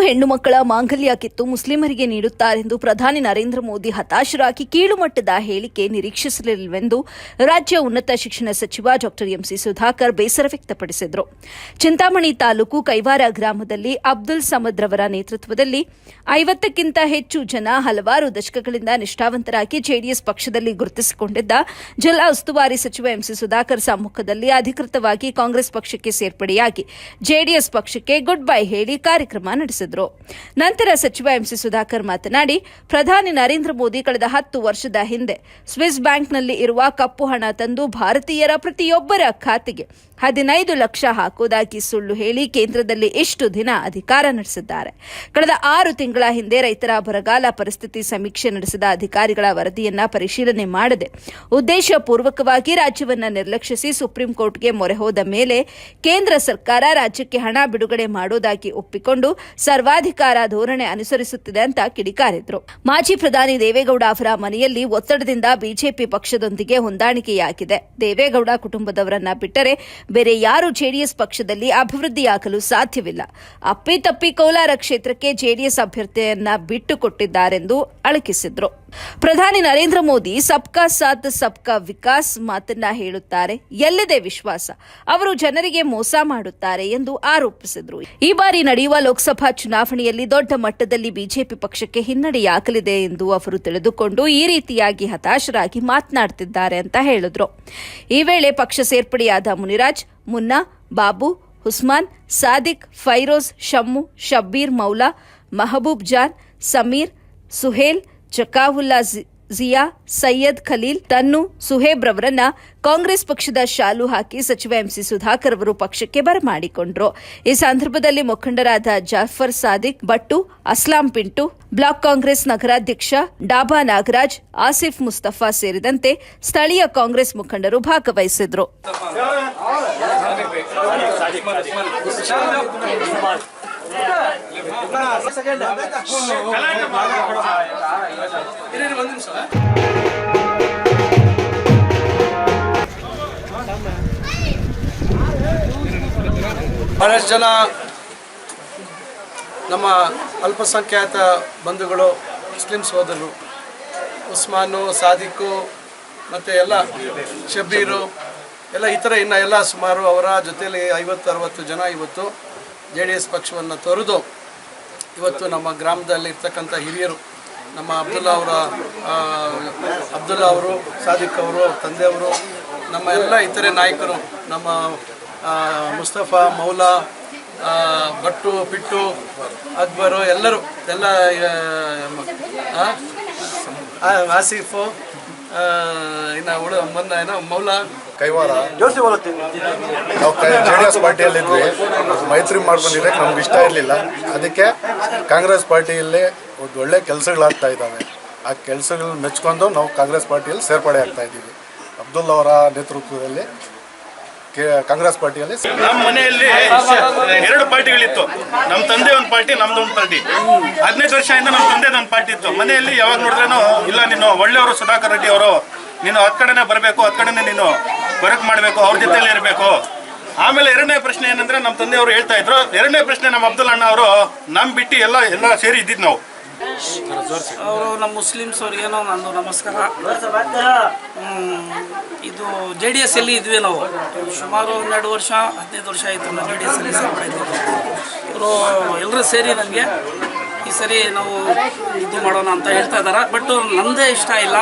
ಹೆಣ್ಣು ಮಕ್ಕಳ ಮಾಂಗಲ್ಯ ಕಿತ್ತು ಮುಸ್ಲಿಮರಿಗೆ ನೀಡುತ್ತಾರೆಂದು ಪ್ರಧಾನಿ ನರೇಂದ್ರ ಮೋದಿ ಹತಾಶರಾಗಿ ಕೀಳುಮಟ್ಟದ ಹೇಳಿಕೆ ನಿರೀಕ್ಷಿಸಲಿಲ್ಲವೆಂದು ರಾಜ್ಯ ಉನ್ನತ ಶಿಕ್ಷಣ ಸಚಿವ ಡಾಕ್ಟರ್ ಎಂಸಿ ಸುಧಾಕರ್ ಬೇಸರ ವ್ಯಕ್ತಪಡಿಸಿದರು. ಚಿಂತಾಮಣಿ ತಾಲೂಕು ಕೈವಾರ ಗ್ರಾಮದಲ್ಲಿ ಅಬ್ದುಲ್ ಸಮದ್ ರವರ ನೇತೃತ್ವದಲ್ಲಿ 50ಕ್ಕಿಂತ ಹೆಚ್ಚು ಜನ ಹಲವಾರು ದಶಕಗಳಿಂದ ನಿಷ್ಠಾವಂತರಾಗಿ ಜೆಡಿಎಸ್ ಪಕ್ಷದಲ್ಲಿ ಗುರುತಿಸಿಕೊಂಡಿದ್ದ ಜಿಲ್ಲಾ ಉಸ್ತುವಾರಿ ಸಚಿವ ಎಂಸಿ ಸುಧಾಕರ್ ಸಮ್ಮುಖದಲ್ಲಿ ಅಧಿಕೃತವಾಗಿ ಕಾಂಗ್ರೆಸ್ ಪಕ್ಷಕ್ಕೆ ಸೇರ್ಪಡೆಯಾಗಿ ಜೆಡಿಎಸ್ ಪಕ್ಷಕ್ಕೆ ಗುಡ್ ಬೈ ಹೇಳಿ ಕಾರ್ಯಕ್ರಮ ನಡೆಸಿದರು. ನಂತರ ಸಚಿವ ಎಂಸಿ ಸುಧಾಕರ್ ಮಾತನಾಡಿ, ಪ್ರಧಾನಿ ನರೇಂದ್ರ ಮೋದಿ ಕಳೆದ 10 ವರ್ಷದ ಹಿಂದೆ ಸ್ವಿಸ್ ಬ್ಯಾಂಕ್ನಲ್ಲಿ ಇರುವ ಕಪ್ಪು ಹಣ ತಂದು ಭಾರತೀಯರ ಪ್ರತಿಯೊಬ್ಬರ ಖಾತೆಗೆ 15 ಲಕ್ಷ ಹಾಕುವುದಾಗಿ ಸುಳ್ಳು ಹೇಳಿ ಕೇಂದ್ರದಲ್ಲಿ ಇಷ್ಟು ದಿನ ಅಧಿಕಾರ ನಡೆಸಿದ್ದಾರೆ. ಕಳೆದ 6 ತಿಂಗಳ ಹಿಂದೆ ರೈತರ ಬರಗಾಲ ಪರಿಸ್ಥಿತಿ ಸಮೀಕ್ಷೆ ನಡೆಸಿದ ಅಧಿಕಾರಿಗಳ ವರದಿಯನ್ನ ಪರಿಶೀಲನೆ ಮಾಡದೆ ಉದ್ದೇಶಪೂರ್ವಕವಾಗಿ ರಾಜ್ಯವನ್ನ ನಿರ್ಲಕ್ಷಿಸಿ ಸುಪ್ರೀಂ ಕೋರ್ಟ್ಗೆ ಮೊರೆ ಹೋದ ಮೇಲೆ ಕೇಂದ್ರ ಸರ್ಕಾರ ರಾಜ್ಯಕ್ಕೆ ಹಣ ಬಿಡುಗಡೆ ಮಾಡೋದಾಗಿ ಒಪ್ಪಿಕೊಂಡು ಸರ್ವಾಧಿಕಾರ ಧೋರಣೆ ಅನುಸರಿಸುತ್ತಿದೆ ಅಂತ ಕಿಡಿಕಾರಿದ್ರು. ಮಾಜಿ ಪ್ರಧಾನಿ ದೇವೇಗೌಡ ಅವರ ಮನೆಯಲ್ಲಿ ಒತ್ತಡದಿಂದ ಬಿಜೆಪಿ ಪಕ್ಷದೊಂದಿಗೆ ಹೊಂದಾಣಿಕೆಯಾಗಿದೆ. ದೇವೇಗೌಡ ಕುಟುಂಬದವರನ್ನ ಬಿಟ್ಟರೆ ಬೇರೆ ಯಾರು ಜೆಡಿಎಸ್ ಪಕ್ಷದಲ್ಲಿ ಅಭಿವೃದ್ಧಿಯಾಗಲು ಸಾಧ್ಯವಿಲ್ಲ. ಅಪ್ಪಿತಪ್ಪಿ ಕೋಲಾರ ಕ್ಷೇತ್ರಕ್ಕೆ ಜೆಡಿಎಸ್ ಅಭ್ಯರ್ಥಿಯನ್ನ ಬಿಟ್ಟುಕೊಟ್ಟಿದ್ದಾರೆಂದು ಅಳಕಿಸಿದ್ರು. ಪ್ರಧಾನಿ ನರೇಂದ್ರ ಮೋದಿ ಸಬ್ಕಾ ಸಾಥ್ ಸಬ್ಕಾ ವಿಕಾಸ್ ಮಾತನ್ನ ಹೇಳುತ್ತಾರೆ. ಎಲ್ಲಿದೆ ವಿಶ್ವಾಸ? ಅವರು ಜನರಿಗೆ ಮೋಸ ಮಾಡುತ್ತಾರೆ ಎಂದು ಆರೋಪಿಸಿದರು. ಈ ಬಾರಿ ನಡೆಯುವ ಲೋಕಸಭಾ ಚುನಾವಣೆಯಲ್ಲಿ ದೊಡ್ಡ ಮಟ್ಟದಲ್ಲಿ ಬಿಜೆಪಿ ಪಕ್ಷಕ್ಕೆ ಹಿನ್ನಡೆಯಾಗಲಿದೆ ಎಂದು ಅವರು ತಿಳಿದುಕೊಂಡು ಈ ರೀತಿಯಾಗಿ ಹತಾಶರಾಗಿ ಮಾತನಾಡುತ್ತಿದ್ದಾರೆ ಅಂತ ಹೇಳಿದ್ರು. ಈ ವೇಳೆ ಪಕ್ಷ ಸೇರ್ಪಡೆಯಾದ ಮುನಿರಾಜ್, ಮುನ್ನಾ, ಬಾಬು, ಉಸ್ಮಾನ್, ಸಾದಿಕ್, ಫೈರೋಜ್, ಶಮ್ಮು, ಶಬ್ಬೀರ್ ಮೌಲಾ, ಮಹಬೂಬ್ ಜಾನ್, ಸಮೀರ್, ಸುಹೇಲ್, ಜಕಾವುಲ್ಲಾ ಜಿಯಾ, ಸೈಯದ್ ಖಲೀಲ್, ತನ್ನು, ಸುಹೇಬ್ ರವರನ್ನ ಕಾಂಗ್ರೆಸ್ ಪಕ್ಷದ ಶಾಲು ಹಾಕಿ ಸಚಿವ ಎಂಸಿ ಸುಧಾಕರ್ ಅವರು ಪಕ್ಷಕ್ಕೆ ಬರಮಾಡಿಕೊಂಡರು. ಈ ಸಂದರ್ಭದಲ್ಲಿ ಮುಖಂಡರಾದ ಜಾಫರ್ ಸಾದಿಕ್, ಬಟ್ಟು, ಅಸ್ಲಾಂ ಪಿಂಟು, ಬ್ಲಾಕ್ ಕಾಂಗ್ರೆಸ್ ನಗರಾಧ್ಯಕ್ಷ ಡಾಬಾ ನಾಗರಾಜ್, ಆಸಿಫ್ ಮುಸ್ತಫಾ ಸೇರಿದಂತೆ ಸ್ಥಳೀಯ ಕಾಂಗ್ರೆಸ್ ಮುಖಂಡರು ಭಾಗವಹಿಸಿದ್ರು. ಬಹಳಷ್ಟು ಜನ ನಮ್ಮ ಅಲ್ಪಸಂಖ್ಯಾತ ಬಂಧುಗಳು, ಮುಸ್ಲಿಂ ಸೋದರರು, ಉಸ್ಮಾನು, ಸಾದಿಕ್ಕು ಮತ್ತು ಎಲ್ಲ ಶಬ್ಬೀರು ಎಲ್ಲ ಇತರ ಇನ್ನು ಎಲ್ಲ ಸುಮಾರು ಅವರ ಜೊತೆಯಲ್ಲಿ 50-60 ಜನ ಇವತ್ತು JDS ಪಕ್ಷವನ್ನು ತೊರೆದು ಇವತ್ತು ನಮ್ಮ ಗ್ರಾಮದಲ್ಲಿ ಇರ್ತಕ್ಕಂಥ ಹಿರಿಯರು, ನಮ್ಮ ಅಬ್ದುಲ್ಲಾ ಅವರು, ಸಾದಿಕ್ ಅವರು, ತಂದೆಯವರು, ನಮ್ಮ ಎಲ್ಲ ಇತರೆ ನಾಯಕರು, ನಮ್ಮ ಮುಸ್ತಫಾ, ಮೌಲಾ, ಭಟ್ಟು, ಪಿಟ್ಟು, ಅಕ್ಬರು ಎಲ್ಲರೂ ಎಲ್ಲ ಆಸಿಫು, ಇನ್ನು ಮೌಲಾ ಕೈವಾರ ನಾವು JDS ಪಾರ್ಟಿಯಲ್ಲಿದ್ವಿ. ಮೈತ್ರಿ ಮಾಡ್ಕೊಂಡಿದ್ದಕ್ಕೆ ನಮ್ಗೆ ಇಷ್ಟ ಇರಲಿಲ್ಲ. ಅದಕ್ಕೆ ಕಾಂಗ್ರೆಸ್ ಪಾರ್ಟಿಯಲ್ಲಿ ಒಂದು ಒಳ್ಳೆ ಕೆಲಸಗಳಾಗ್ತಾ ಇದ್ದಾವೆ. ಆ ಕೆಲಸಗಳನ್ನ ಮೆಚ್ಕೊಂಡು ನಾವು ಕಾಂಗ್ರೆಸ್ ಪಾರ್ಟಿಯಲ್ಲಿ ಸೇರ್ಪಡೆ ಆಗ್ತಾ ಇದ್ದೀವಿ. ಅಬ್ದುಲ್ ಅವರ ನೇತೃತ್ವದಲ್ಲಿ ಕಾಂಗ್ರೆಸ್ ಪಾರ್ಟಿಯಲ್ಲಿ ನಮ್ಮ ಮನೆಯಲ್ಲಿ 2 ಪಾರ್ಟಿಗಳಿತ್ತು. ನಮ್ಮ ತಂದೆ ಒಂದು ಪಾರ್ಟಿ, ನಮ್ದು ಒಂದು ಪಾರ್ಟಿ. 15 ವರ್ಷದಿಂದ ನಮ್ಮ ತಂದೆ ಒಂದು ಪಾರ್ಟಿ ಇತ್ತು. ಮನೆಯಲ್ಲಿ ಯಾವಾಗ ನೋಡಿದ್ರೇನು ಇಲ್ಲ, ನೀನು ಒಳ್ಳೆಯವರು ಸುಧಾಕರ್ ರೆಡ್ಡಿ ಅವರು, ನೀನು ಹತ್ತು ಕಡೆನೇ ಬರಬೇಕು, 10 ಕಡೆನೇ ನೀನು ವರ್ಕ್ ಮಾಡಬೇಕು, ಅವ್ರ ಜೊತೆಯಲ್ಲಿ ಇರಬೇಕು. ಆಮೇಲೆ 2ನೇ ಪ್ರಶ್ನೆ ಏನಂದ್ರೆ ನಮ್ಮ ತಂದೆಯವರು ಹೇಳ್ತಾ ಇದ್ರು. 2ನೇ ಪ್ರಶ್ನೆ ನಮ್ಮ ಅಬ್ದುಲ್ ಅಣ್ಣ ಅವರು ನಮ್ಮ ಬಿಟ್ಟು ಎಲ್ಲ ಸೇರಿ ಇದ್ದಿದ್ದು ನಾವು. ಅವರು ನಮ್ಮ ಮುಸ್ಲಿಮ್ಸ್ ಅವ್ರಿಗೇನೋ ನಂದು ನಮಸ್ಕಾರ. ಇದು JDS ಅಲ್ಲಿ ಇದ್ವಿ ನಾವು ಸುಮಾರು 12 ವರ್ಷ 15 ವರ್ಷ ಆಯಿತು ನಾವು JDS ಅಲ್ಲಿ ಸೇರ್ಪಡೆ ಇದ್ದೀವಿ. ಇವರು ಎಲ್ಲರೂ ಸೇರಿ ನನಗೆ ಈ ಸರಿ ನಾವು ಇದು ಮಾಡೋಣ ಅಂತ ಹೇಳ್ತಾ ಇದ್ದಾರೆ. ಬಟ್ ನಮ್ಮದೇ ಇಷ್ಟ ಇಲ್ಲ.